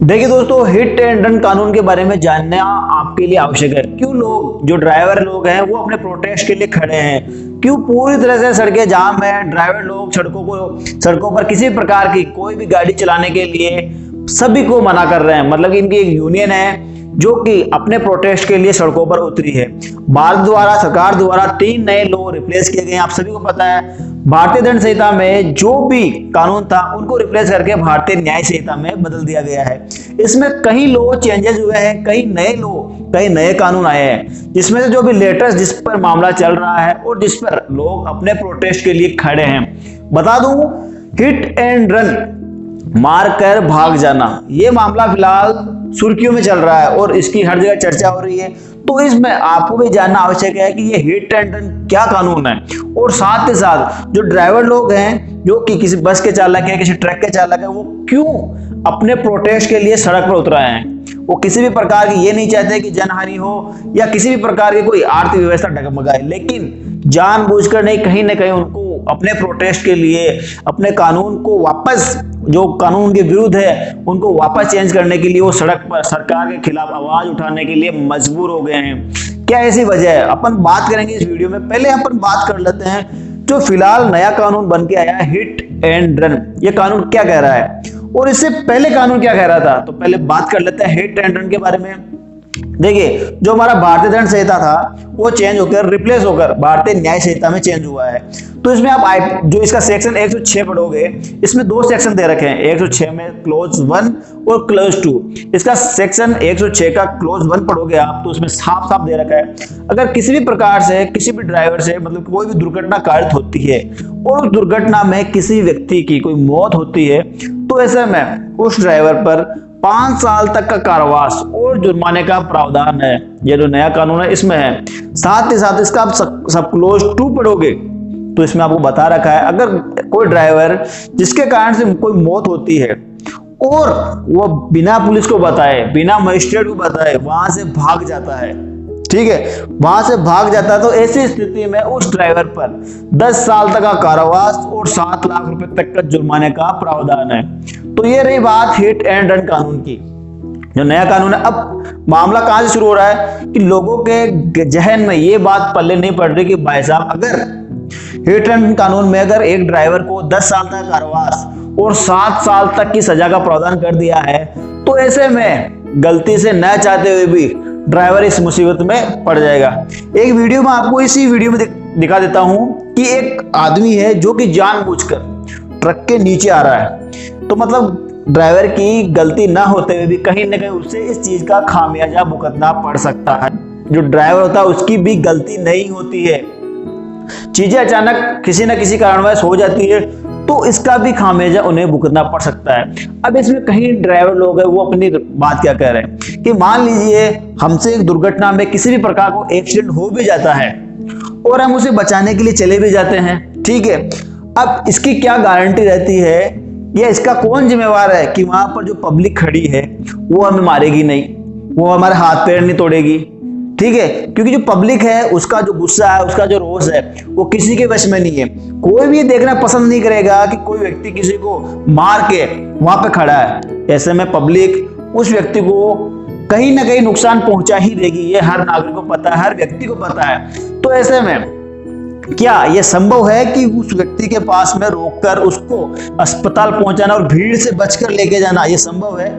देखिए दोस्तों, hit and run कानून के बारे में जानना आपके लिए आवश्यक है। क्यों लोग जो ड्राइवर लोग हैं वो अपने प्रोटेस्ट के लिए खड़े हैं, क्यों पूरी तरह से सड़कें जाम है, ड्राइवर लोग सड़कों पर किसी प्रकार की कोई भी गाड़ी चलाने के लिए सभी को मना कर रहे हैं। मतलब इनकी एक यूनियन है जो कि अपने प्रोटेस्ट के लिए सड़कों पर उतरी है। सरकार द्वारा 3 नए लॉ रिप्लेस किए गए। आप सभी को पता है भारतीय दंड संहिता में जो भी कानून था उनको रिप्लेस करके भारतीय न्याय संहिता में बदल दिया गया है। इसमें कई लॉ चेंजेस हुए हैं, कई नए कानून आए हैं, जिसमें से जो भी लेटेस्ट जिस पर मामला चल रहा है और जिस पर लोग अपने प्रोटेस्ट के लिए खड़े हैं। बता दूं, हिट एंड रन मार कर भाग जाना, ये मामला फिलहाल सुर्खियों में चल रहा है और इसकी हर जगह चर्चा हो रही है। तो इसमें आपको भी जानना आवश्यक है कि ये हिट एंड रन क्या कानून है, और साथ के साथ जो ड्राइवर लोग हैं, जो कि किसी बस के चालक है, किसी ट्रक के चालक है, वो क्यों अपने प्रोटेस्ट के लिए सड़क पर उतर आए हैं। वो किसी भी प्रकार की ये नहीं चाहते कि जनहानि हो या किसी भी प्रकार की कोई आर्थिक व्यवस्था डगमगाए, लेकिन जानबूझकर नहीं, कहीं ना कहीं उनको अपने प्रोटेस्ट के लिए अपने कानून को वापस, जो कानून के विरुद्ध है उनको वापस चेंज करने के लिए वो सड़क पर सरकार के खिलाफ आवाज उठाने के लिए मजबूर हो गए हैं। क्या ऐसी वजह है, अपन बात करेंगे इस वीडियो में। पहले अपन बात कर लेते हैं जो फिलहाल नया कानून बन के आया है, हिट एंड रन। ये कानून क्या कह रहा है और इससे पहले कानून क्या कह रहा था। तो पहले बात कर लेते हैं हिट एंड रन के बारे में। देखिए, जो हमारा भारतीय दंड संहिता था वो चेंज होकर रिप्लेस होकर भारतीय न्याय संहिता में चेंज हुआ है। तो इसमें आप जो इसका सेक्शन 106 पढ़ोगे, इसमें 2 सेक्शन दे रखे हैं। 106 में क्लोज 1 और क्लोज 2। इसका सेक्शन 106 का क्लोज 1 पढ़ोगे आप तो उसमें साफ साफ दे रखा है, अगर किसी भी प्रकार से किसी भी ड्राइवर से मतलब कोई भी दुर्घटना कारित होती है और उस दुर्घटना में किसी व्यक्ति की कोई मौत होती है, तो ऐसे में उस ड्राइवर पर 5 साल तक का कारावास और जुर्माने का प्रावधान है। ये जो नया कानून है इसमें है। साथ ही साथ इसका आप सब क्लोज 2 पढ़ोगे तो इसमें आपको बता रखा है, अगर कोई ड्राइवर जिसके कारण से कोई मौत होती है और वो बिना पुलिस को बताए, बिना मजिस्ट्रेट को बताए वहां से भाग जाता है, ठीक है, वहां से भाग जाता है, तो ऐसी स्थिति में उस ड्राइवर पर 10 साल तक का कारावास और 7 लाख रुपए तक का जुर्माने का प्रावधान है। तो ये रही बात हिट एंड रन कानून की, जो नया कानून है। अब मामला कहां से शुरू हो रहा है कि लोगों के जहन में ये बात पल्ले नहीं पड़ रही कि भाई साहब, अगर हिट एंड रन कानून में अगर एक ड्राइवर को 10 साल तक कारावास और 7 साल तक की सजा का प्रावधान कर दिया है, तो ऐसे में गलती से न चाहते हुए भी ड्राइवर इस मुसीबत में पड़ जाएगा। एक वीडियो में आपको इसी वीडियो में दिखा देता हूं कि एक आदमी है जो कि जानबूझकर ट्रक के नीचे आ रहा है। तो मतलब ड्राइवर की गलती ना होते हुए भी कहीं ना कहीं उसे इस चीज का खामियाजा भुगतना पड़ सकता है। जो ड्राइवर होता है उसकी भी गलती नहीं होती है, चीजें अचानक किसी न किसी कारणवश हो जाती है, तो इसका भी खामियाजा उन्हें भुगतना पड़ सकता है। अब इसमें कहीं ड्राइवर लोग हैं वो अपनी बात क्या कह रहे हैं कि मान लीजिए हमसे एक दुर्घटना में किसी भी प्रकार को एक्सीडेंट हो भी जाता है और हम उसे बचाने के लिए चले भी जाते हैं, ठीक है। अब इसकी क्या गारंटी रहती है या इसका कौन जिम्मेवार है कि वहां पर जो पब्लिक खड़ी है वो हमें मारेगी नहीं, वो हमारे हाथ पैर नहीं तोड़ेगी, ठीक है। क्योंकि जो पब्लिक है उसका जो गुस्सा है, उसका जो रोष है, वो किसी के वश में नहीं है। कोई भी ये देखना पसंद नहीं करेगा कि कोई व्यक्ति किसी को मार के वहां पे खड़ा है। ऐसे में पब्लिक उस व्यक्ति को कहीं ना कहीं नुकसान पहुंचा ही देगी, ये हर नागरिक को पता है, हर व्यक्ति को पता है। तो ऐसे में क्या यह संभव है कि उस व्यक्ति के पास में रोककर उसको अस्पताल पहुंचाना और भीड़ से बचकर लेके जाना, यह संभव है?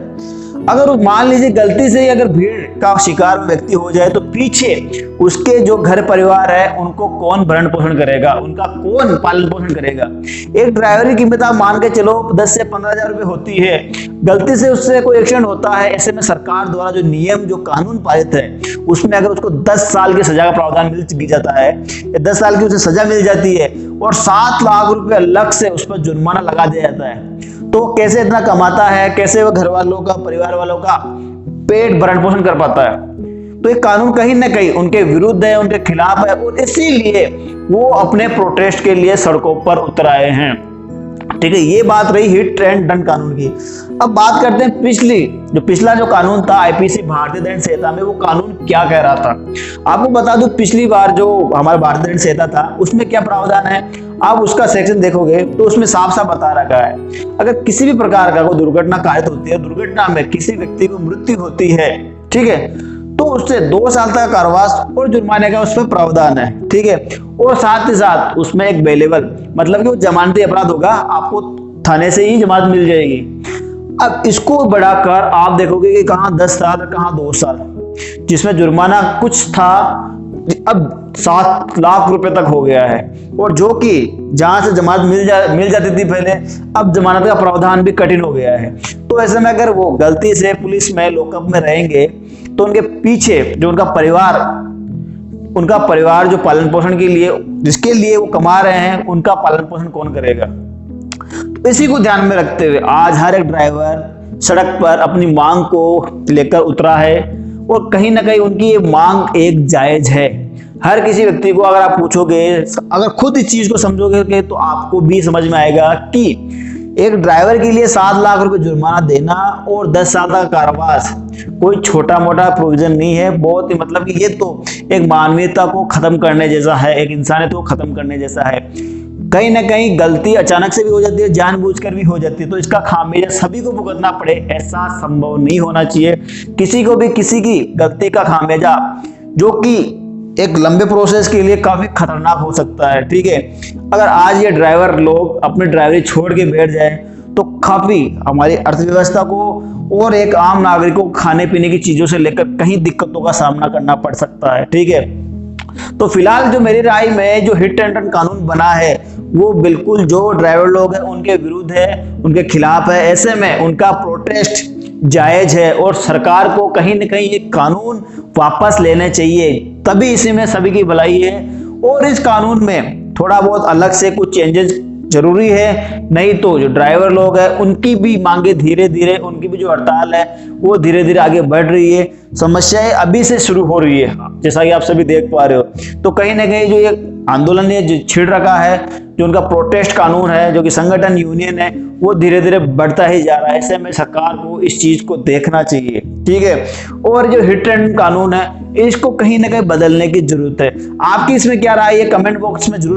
अगर मान लीजिए गलती से अगर भीड़ का शिकार व्यक्ति हो जाए तो पीछे उसके जो घर परिवार है उनको कौन भरण पोषण करेगा, उनका कौन पालन पोषण करेगा? एक ड्राइवर की कीमत आप मान के चलो 10 से 15 हजार रुपए होती है, गलती से उससे कोई एक्सीडेंट होता है, ऐसे में सरकार द्वारा जो नियम जो कानून पारित है उसमें अगर उसको 10 साल की सजा का प्रावधान मिल जाता है, 10 साल की उसे सजा मिल जाती है और 7 लाख रुपए अलग से उस पर जुर्माना लगा दिया जाता है, तो कैसे इतना कमाता है, कैसे वो घर वालों का, परिवार वालों का पेट भरण पोषण कर पाता है? तो ये कानून कहीं ना कहीं उनके विरुद्ध है, उनके खिलाफ है और इसीलिए वो अपने प्रोटेस्ट के लिए सड़कों पर उतर आए हैं, ठीक है। ये बात रही हिट एंड रन कानून की। अब बात करते हैं पिछला जो कानून था आईपीसी भारतीय दंड संहिता में, वो कानून क्या कह रहा था। आपको बता दूं, पिछली बार जो हमारा भारतीय दंड संहिता था उसमें क्या प्रावधान है, आप उसका सेक्शन देखोगे तो उसमें साफ साफ बता रखा है, अगर किसी भी प्रकार का कोई दुर्घटना कारित होती है, दुर्घटना में किसी व्यक्ति को मृत्यु होती है, ठीक है, तो उससे 2 साल तक का कारावास और जुर्माने का उसमें प्रावधान है, ठीक है। और साथ ही साथ उसमें एक बेलेबल, मतलब कि वो जमानती अपराध होगा, आपको थाने से ही जमानत मिल जाएगी। अब इसको बढ़ाकर आप देखोगे कि कहाँ 10 साल, कहाँ 2 साल, जिसमें जुर्माना कुछ था अब 7 लाख रुपए तक हो गया है। और जो कि जहां से जमानत मिल जाती थी पहले, अब जमानत का प्रावधान भी कठिन हो गया है। तो ऐसे में अगर वो गलती से पुलिस में लॉकअप में रहेंगे तो उनके पीछे जो उनका परिवार जो पालन पोषण के लिए, जिसके लिए वो कमा रहे हैं, उनका पालन पोषण कौन करेगा। तो इसी को ध्यान में रखते हुए आज हर एक ड्राइवर सड़क पर अपनी मांग को लेकर उतरा है, और कहीं ना कहीं उनकी ये मांग एक जायज है। हर किसी व्यक्ति को अगर आप पूछोगे, अगर खुद इस चीज को समझोगे तो आपको भी समझ में आएगा कि एक ड्राइवर के लिए 7 लाख रुपए जुर्माना देना और 10 साल का कारावास कोई छोटा मोटा प्रोविजन नहीं है। बहुत ही मतलब कि ये तो एक मानवीयता को खत्म करने जैसा है, एक इंसानियत को खत्म करने जैसा है। कहीं ना कहीं गलती अचानक से भी हो जाती है, जानबूझकर भी हो जाती है, तो इसका खामियाजा सभी को भुगतना पड़े ऐसा संभव नहीं होना चाहिए। किसी को भी किसी की गलती का खामियाजा, जो कि एक लंबे प्रोसेस के लिए काफी खतरनाक हो सकता है, ठीक है। अगर आज ये ड्राइवर लोग अपनी ड्राइवरी छोड़ के बैठ जाए तो काफी हमारी अर्थव्यवस्था को और एक आम नागरिक को खाने पीने की चीजों से लेकर कहीं दिक्कतों का सामना करना पड़ सकता है, ठीक है। तो फिलहाल जो मेरी राय में जो हिट एंड रन कानून बना है वो बिल्कुल जो ड्राइवर लोग हैं उनके विरुद्ध है, उनके खिलाफ है। ऐसे में उनका प्रोटेस्ट जायज है और सरकार को कहीं न कहीं ये कानून वापस लेने चाहिए, तभी इसी में सभी की भलाई है। और इस कानून में थोड़ा बहुत अलग से कुछ चेंजेस जरूरी है, नहीं तो जो ड्राइवर लोग हैं उनकी भी मांगे धीरे धीरे, उनकी भी जो हड़ताल है वो धीरे धीरे आगे बढ़ रही है। समस्याएं अभी से शुरू हो रही है, जैसा कि आप सभी देख पा रहे हो। तो कहीं ना कहीं जो ये आंदोलन ने जो छिड़ रखा है, जो उनका प्रोटेस्ट कानून है, जो कि संगठन यूनियन है, वो धीरे धीरे बढ़ता ही जा रहा है। ऐसे में सरकार को इस चीज को देखना चाहिए, ठीक है। और जो हिट एंड कानून है इसको कहीं ना कहीं बदलने की जरूरत है। आपकी इसमें क्या राय है, कमेंट बॉक्स में जरूर